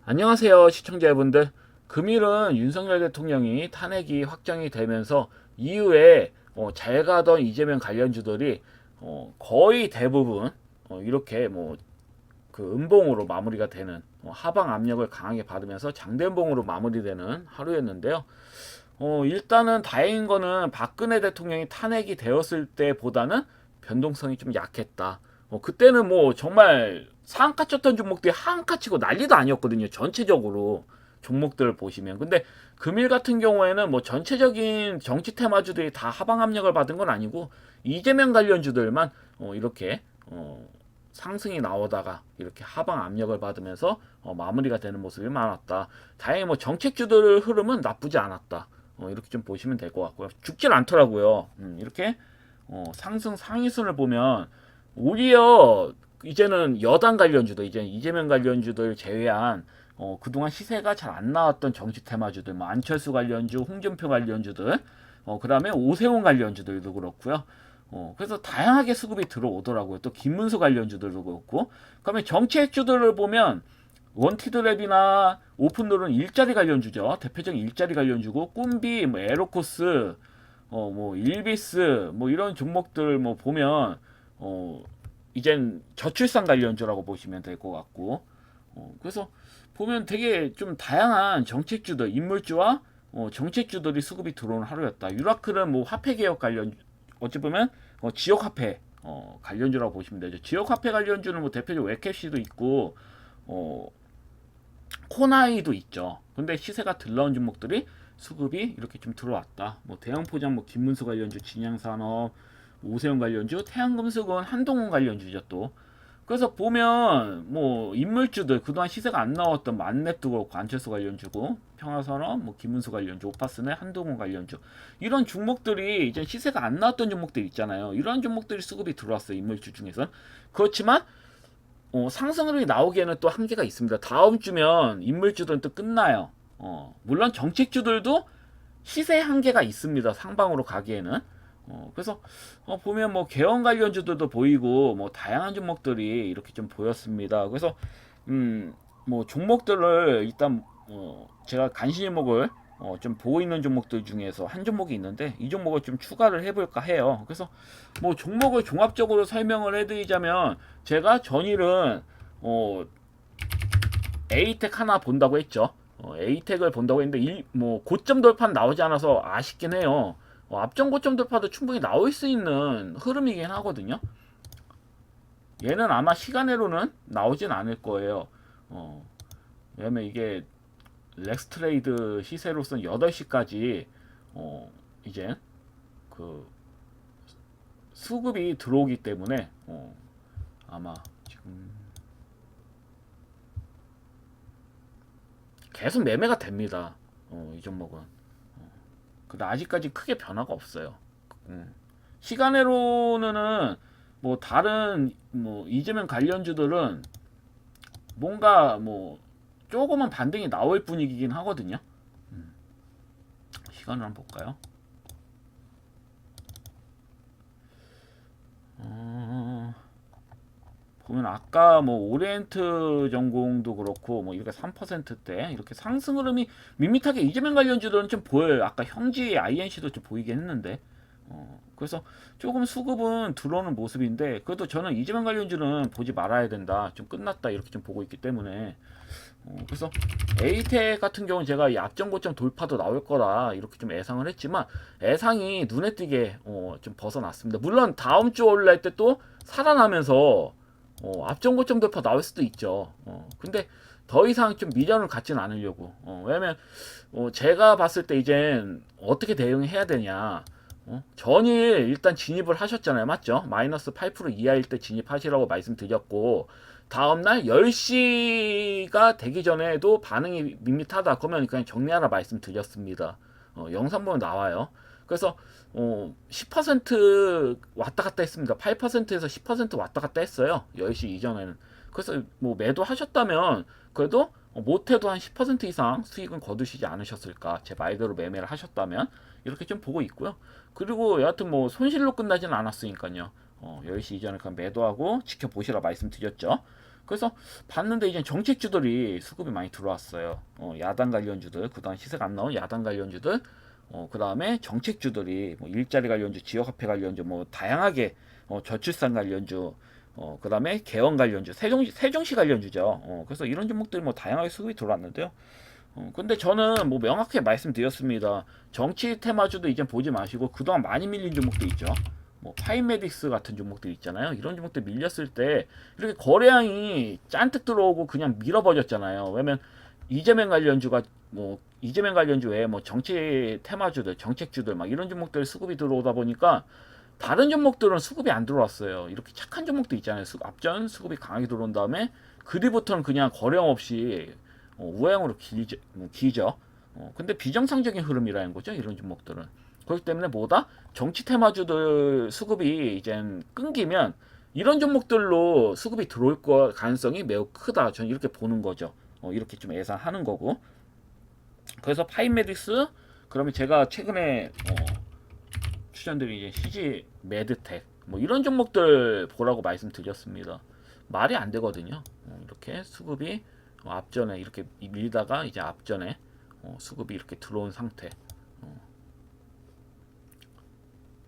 안녕하세요 시청자 여러분들. 금일은 윤석열 대통령이 탄핵이 확정이 되면서 이후에 잘 가던 이재명 관련주들이 거의 대부분 이렇게 그 음봉으로 마무리가 되는, 하방 압력을 강하게 받으면서 장대음봉으로 마무리되는 하루였는데요. 일단은 다행인 거는 박근혜 대통령이 탄핵이 되었을 때보다는 변동성이 좀 약했다. 그때는 정말 상한가 쳤던 종목들이 하한가 치고 난리도 아니었거든요. 전체적으로 종목들을 보시면. 근데 금일 같은 경우에는 전체적인 정치 테마주들이 다 하방 압력을 받은 건 아니고 이재명 관련주들만 이렇게 상승이 나오다가 이렇게 하방 압력을 받으면서 마무리가 되는 모습이 많았다. 다행히 정책주들 흐름은 나쁘지 않았다. 이렇게 좀 보시면 될 것 같고요. 죽질 않더라고요. 이렇게 상승 상위순을 보면 오히려 이제는 여당 관련주들, 이제 이재명 관련주들 제외한 그동안 시세가 잘 안 나왔던 정치 테마주들, 안철수 관련주, 홍준표 관련주들, 그 다음에 오세훈 관련주들도 그렇고요. 그래서 다양하게 수급이 들어오더라고요. 또 김문수 관련주들도 그렇고. 그다음에 정치주들을 보면 원티드랩이나 오픈롤은 일자리 관련주죠. 대표적인 일자리 관련주고, 꿈비, 에로코스, 일비스, 이런 종목들 보면 이젠 저출산 관련주라고 보시면 될 것 같고, 그래서 보면 되게 좀 다양한 정책주들, 인물주와 정책주들이 수급이 들어오는 하루였다. 유라클은 화폐개혁 관련, 어찌 보면 지역화폐 관련주라고 보시면 되죠. 지역화폐 관련주는 대표적으로 웨캡시도 있고 코나이도 있죠. 근데 시세가 들러온 종목들이 수급이 이렇게 좀 들어왔다. 대형포장, 김문수 관련주, 진양산업, 오세훈 관련주, 태양금속은 한동훈 관련주죠 또. 그래서 보면 인물주들 그동안 시세가 안 나왔던 만렙도 그렇고 안철수 관련주고, 평화산업, 김문수 관련주, 오파스네, 한동훈 관련주, 이런 종목들이 이제 시세가 안 나왔던 종목들 있잖아요. 이런 종목들이 수급이 들어왔어요, 인물주 중에선. 그렇지만 상승률이 나오기에는 또 한계가 있습니다. 다음 주면 인물주들은 또 끝나요. 물론 정책주들도 시세 한계가 있습니다, 상방으로 가기에는. 그래서 보면 개헌 관련주들도 보이고 다양한 종목들이 이렇게 좀 보였습니다. 그래서 종목들을 일단 제가 간신목을 좀 보고 있는 종목들 중에서 한 종목이 있는데 이 종목을 좀 추가를 해볼까 해요. 그래서 종목을 종합적으로 설명을 해드리자면, 제가 전일은 에이텍 하나 본다고 했죠. 에이텍을 본다고 했는데 고점 돌파 나오지 않아서 아쉽긴 해요. 앞전 고점 돌파도 충분히 나올 수 있는 흐름이긴 하거든요. 얘는 아마 시간으로는 나오진 않을 거예요. 왜냐면 이게 렉스트레이드 시세로서는 8시까지 이제 그 수급이 들어오기 때문에 아마 지금 계속 매매가 됩니다. 이 종목은. 근데 아직까지 크게 변화가 없어요. 시간으로는 다른 이재명 관련주들은 뭔가 조금은 반등이 나올 분위기긴 하거든요. 시간을 한번 볼까요? 보면 아까 오리엔트 전공도 그렇고 이렇게 3%대 이렇게 상승 흐름이 밋밋하게 이재명 관련주들은 좀 보여요. 아까 형지 INC도 좀 보이긴 했는데 그래서 조금 수급은 들어오는 모습인데, 그래도 저는 이재명 관련주는 보지 말아야 된다, 좀 끝났다 이렇게 좀 보고 있기 때문에 그래서 에이텍 같은 경우는 제가 이 앞전 고점 돌파도 나올 거라 이렇게 좀 예상을 했지만 예상이 눈에 띄게 좀 벗어났습니다. 물론 다음 주 올라갈 때 또 살아나면서 앞전 고점 돌파 나올 수도 있죠. 근데 더 이상 좀 미련을 갖지는 않으려고. 왜냐면 제가 봤을 때 이젠 어떻게 대응해야 되냐. 전일 일단 진입을 하셨잖아요, 맞죠? 마이너스 8% 이하일 때 진입하시라고 말씀드렸고, 다음날 10시가 되기 전에도 반응이 밋밋하다 그러면 그냥 정리하라 말씀드렸습니다. 영상 보면 나와요. 그래서 10% 왔다 갔다 했습니다. 8%에서 10% 왔다 갔다 했어요, 10시 이전에는. 그래서 매도 하셨다면 그래도 못해도 한 10% 이상 수익은 거두시지 않으셨을까, 제 말대로 매매를 하셨다면, 이렇게 좀 보고 있고요. 그리고 여하튼 뭐 손실로 끝나지는 않았으니까요. 10시 이전에 그냥 매도하고 지켜보시라 말씀드렸죠. 그래서 봤는데 이제 정책주들이 수급이 많이 들어왔어요. 야당 관련주들, 그동안 시세가 안 나온 야당 관련주들, 그 다음에 정책주들이 뭐 일자리 관련주, 지역화폐 관련주, 뭐 다양하게 저출산 관련주, 그 다음에 개헌 관련주, 세종시 관련주죠. 그래서 이런 종목들이 뭐 다양하게 수급이 들어왔는데요. 근데 저는 뭐 명확하게 말씀드렸습니다. 정치 테마주도 이제 보지 마시고 그동안 많이 밀린 종목도 있죠. 뭐 파이메딕스 같은 종목들 있잖아요. 이런 종목들 밀렸을 때 이렇게 거래량이 잔뜩 들어오고 그냥 밀어버렸잖아요. 왜냐면 이재명 관련주가 뭐 이재명 관련주 외에 뭐 정치 테마주들, 정책주들 막 이런 종목들 수급이 들어오다 보니까 다른 종목들은 수급이 안 들어왔어요. 이렇게 착한 종목도 있잖아요. 앞전 수급이 강하게 들어온 다음에 그 뒤부터는 그냥 거래량 없이 우회형으로 기죠. 근데 비정상적인 흐름이라는 거죠. 이런 종목들은. 그렇기 때문에 뭐다? 정치 테마주들 수급이 이제 끊기면 이런 종목들로 수급이 들어올 가능성이 매우 크다. 저는 이렇게 보는 거죠. 이렇게 좀 예상하는 거고. 그래서 파이메딕스 그러면 제가 최근에 추천드린 이제 CG 매드텍 뭐 이런 종목들 보라고 말씀드렸습니다. 말이 안 되거든요. 이렇게 수급이 앞전에 이렇게 밀다가 이제 앞전에 수급이 이렇게 들어온 상태.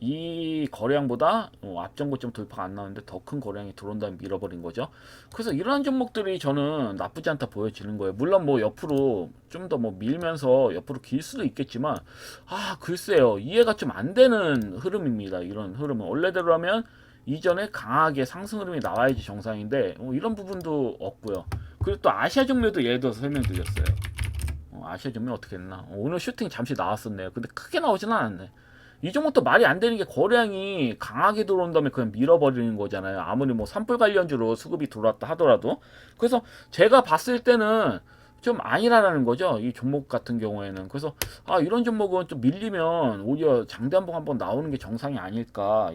이 거래량보다 앞전 고점 돌파가 안 나오는데 더 큰 거래량이 들어온 다음에 밀어버린 거죠. 그래서 이러한 종목들이 저는 나쁘지 않다 보여지는 거예요. 물론 뭐 옆으로 좀 더 뭐 밀면서 옆으로 길 수도 있겠지만 글쎄요, 이해가 좀 안 되는 흐름입니다. 이런 흐름은 원래대로라면 이전에 강하게 상승 흐름이 나와야지 정상인데 이런 부분도 없고요. 그리고 또 아시아 종묘도 예를 들어서 설명드렸어요. 아시아 종묘 어떻게 했나? 오늘 슈팅 잠시 나왔었네요. 근데 크게 나오진 않았네. 이 종목도 말이 안 되는 게 거래량이 강하게 들어온 다음에 그냥 밀어버리는 거잖아요. 아무리 뭐 산불 관련주로 수급이 들어왔다 하더라도. 그래서 제가 봤을 때는 좀 아니라는 거죠. 이 종목 같은 경우에는. 그래서 이런 종목은 좀 밀리면 오히려 장대한봉 한번 나오는 게 정상이 아닐까.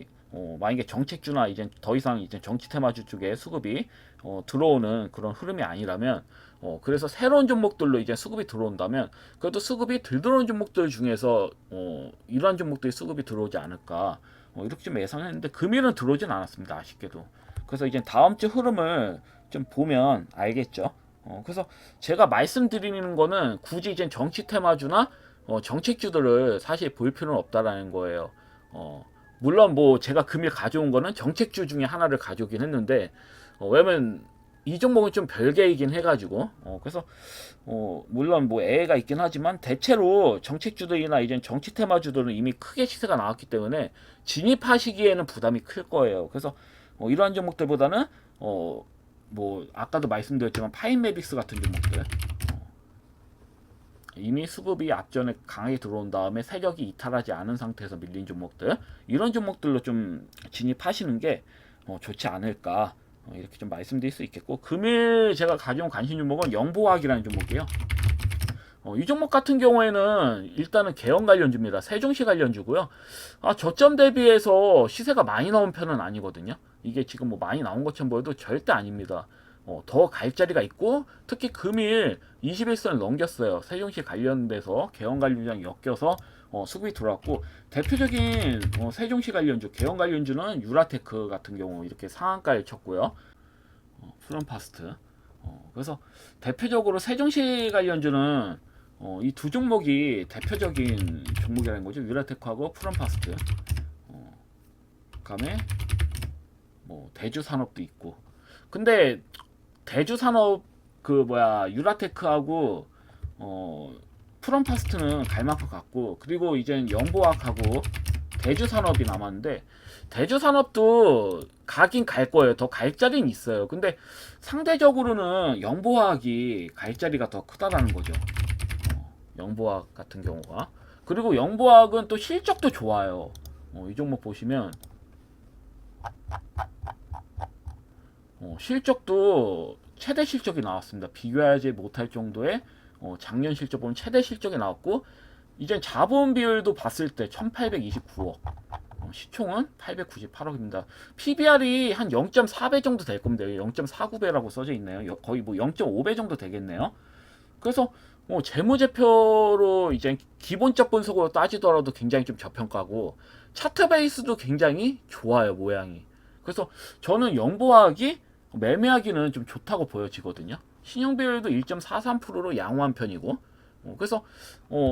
만약에 정책주나 이제 더 이상 이제 정치 테마주 쪽에 수급이 들어오는 그런 흐름이 아니라면 그래서 새로운 종목들로 이제 수급이 들어온다면 그래도 수급이 덜 들어온 종목들 중에서 이러한 종목들이 수급이 들어오지 않을까 이렇게 좀 예상했는데 금일은 들어오진 않았습니다. 아쉽게도. 그래서 이제 다음 주 흐름을 좀 보면 알겠죠. 그래서 제가 말씀드리는 거는 굳이 이제 정치 테마주나 정책주들을 사실 볼 필요는 없다라는 거예요. 물론 뭐 제가 금일 가져온 거는 정책주 중에 하나를 가져오긴 했는데 왜냐면 이 종목은 좀 별개이긴 해가지고 그래서 물론 뭐 애가 있긴 하지만 대체로 정책주들이나 이제 정치 테마주들은 이미 크게 시세가 나왔기 때문에 진입하시기에는 부담이 클 거예요. 그래서 이러한 종목들보다는 뭐 아까도 말씀드렸지만 파인메딕스 같은 종목들 이미 수급이 앞전에 강하게 들어온 다음에 세력이 이탈하지 않은 상태에서 밀린 종목들 이런 종목들로 좀 진입하시는 게 좋지 않을까 이렇게 좀 말씀드릴 수 있겠고 금일 제가 가져온 관심 종목은 영보화학이라는 종목이에요. 이 종목 같은 경우에는 일단은 개헌 관련주입니다. 세종시 관련주고요. 저점 대비해서 시세가 많이 나온 편은 아니거든요. 이게 지금 뭐 많이 나온 것처럼 보여도 절대 아닙니다. 더 갈 자리가 있고 특히 금일 21선을 넘겼어요. 세종시 관련돼서 개헌 관련주랑 엮여서 수급이 들어왔고 대표적인 세종시 관련주, 개헌 관련주는 유라테크 같은 경우 이렇게 상한가를 쳤고요. 프롬파스트. 그래서 대표적으로 세종시 관련주는 이 두 종목이 대표적인 종목이라는 거죠. 유라테크하고 프롬파스트. 그다음에 뭐 대주산업도 있고. 근데 대주산업 유라테크하고 프롬파스트는 갈 만큼 갔고 그리고 이제 영보학하고 대주산업이 남았는데 대주산업도 가긴 갈 거예요. 더 갈 자리는 있어요. 근데 상대적으로는 영보학이 갈 자리가 더 크다라는 거죠. 영보학 같은 경우가. 그리고 영보학은 또 실적도 좋아요. 이 종목 보시면 실적도 최대 실적이 나왔습니다. 비교하지 못할 정도의 작년 실적 보면 최대 실적이 나왔고 이제 자본 비율도 봤을 때 1829억 시총은 898억입니다. PBR이 한 0.4배 정도 될 겁니다. 0.49배라고 써져 있네요. 거의 뭐 0.5배 정도 되겠네요. 그래서 재무제표로 이제 기본적 분석으로 따지더라도 굉장히 좀 저평가고 차트 베이스도 굉장히 좋아요, 모양이. 그래서 저는 영보학이 매매하기는 좀 좋다고 보여지거든요. 신용 비율도 1.43%로 양호한 편이고, 그래서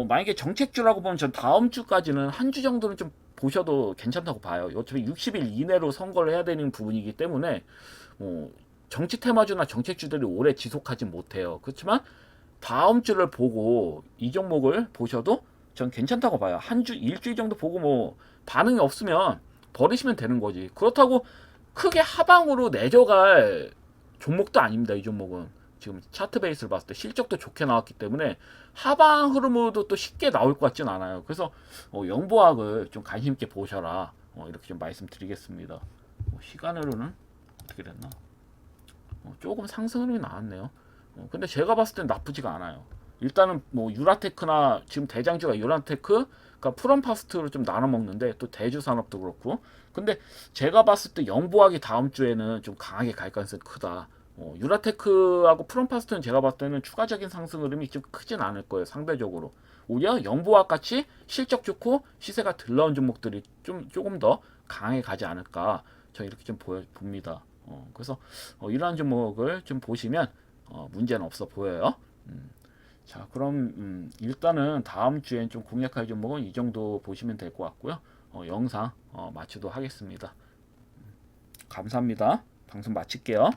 만약에 정책주라고 보면 전 다음 주까지는 한 주 정도는 좀 보셔도 괜찮다고 봐요. 어차피 60일 이내로 선거를 해야 되는 부분이기 때문에 정치 테마주나 정책주들이 오래 지속하지 못해요. 그렇지만 다음 주를 보고 이 종목을 보셔도 전 괜찮다고 봐요. 한 주, 일주일 정도 보고 뭐 반응이 없으면 버리시면 되는 거지. 그렇다고 크게 하방으로 내려갈 종목도 아닙니다. 이 종목은 지금 차트 베이스를 봤을 때 실적도 좋게 나왔기 때문에 하방 흐름으로도 또 쉽게 나올 것 같진 않아요. 그래서 영보학을 좀 관심 있게 보셔라. 이렇게 좀 말씀드리겠습니다. 시간으로는 어떻게 됐나? 조금 상승 흐름이 나왔네요. 근데 제가 봤을 땐 나쁘지가 않아요. 일단은 뭐 유라테크나 지금 대장주가 유라테크, 그러니까 프롬파스트로 좀 나눠 먹는데 또 대주산업도 그렇고. 근데 제가 봤을 때 영보학이 다음 주에는 좀 강하게 갈 가능성이 크다. 유라테크하고 프롬파스트는 제가 봤을 때는 추가적인 상승 흐름이 좀 크진 않을 거예요. 상대적으로. 오히려 영보학 같이 실적 좋고 시세가 들러온 종목들이 좀 조금 더 강하게 가지 않을까. 저 이렇게 좀 봅니다. 그래서 이러한 종목을 좀 보시면 문제는 없어 보여요. 자, 그럼 일단은 다음 주엔 좀 공략할 종목은 이 정도 보시면 될 것 같고요. 영상 마치도록 하겠습니다. 감사합니다. 방송 마칠게요.